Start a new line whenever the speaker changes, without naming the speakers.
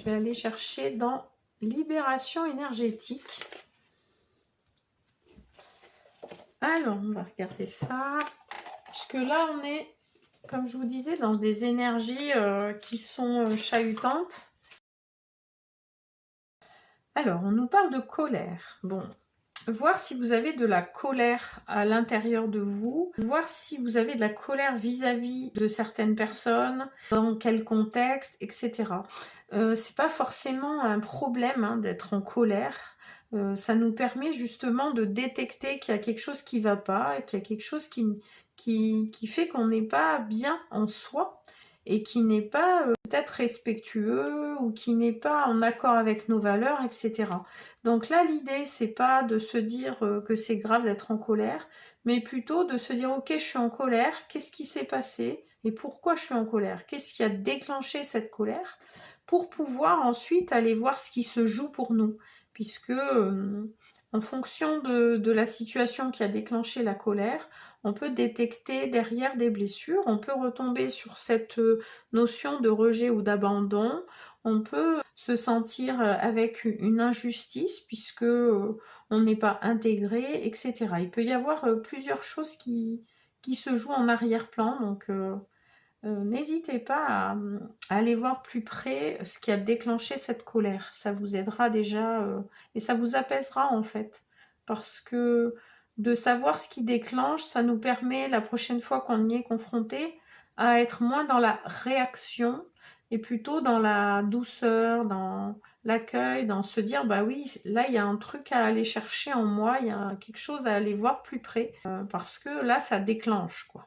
vais aller chercher dans libération énergétique. Alors, on va regarder ça. Puisque là, on est, comme je vous disais, dans des énergies qui sont chahutantes. Alors, on nous parle de colère. Bon, voir si vous avez de la colère à l'intérieur de vous, voir si vous avez de la colère vis-à-vis de certaines personnes, dans quel contexte, etc. C'est pas forcément un problème hein, d'être en colère. Ça nous permet justement de détecter qu'il y a quelque chose qui ne va pas, et qu'il y a quelque chose qui fait qu'on n'est pas bien en soi et qui n'est pas peut-être respectueux ou qui n'est pas en accord avec nos valeurs, etc. Donc là, l'idée, c'est pas de se dire que c'est grave d'être en colère, mais plutôt de se dire, ok, je suis en colère, qu'est-ce qui s'est passé et pourquoi je suis en colère? Qu'est-ce qui a déclenché cette colère? Pour pouvoir ensuite aller voir ce qui se joue pour nous, puisque en fonction de la situation qui a déclenché la colère, on peut détecter derrière des blessures, on peut retomber sur cette notion de rejet ou d'abandon, on peut se sentir avec une injustice puisque on n'est pas intégré, etc. Il peut y avoir plusieurs choses qui se jouent en arrière-plan, donc n'hésitez pas à aller voir plus près ce qui a déclenché cette colère. Ça vous aidera déjà et ça vous apaisera en fait. Parce que de savoir ce qui déclenche, ça nous permet la prochaine fois qu'on y est confronté à être moins dans la réaction et plutôt dans la douceur, dans l'accueil, dans se dire bah oui, là il y a un truc à aller chercher en moi, il y a quelque chose à aller voir plus près parce que là ça déclenche quoi.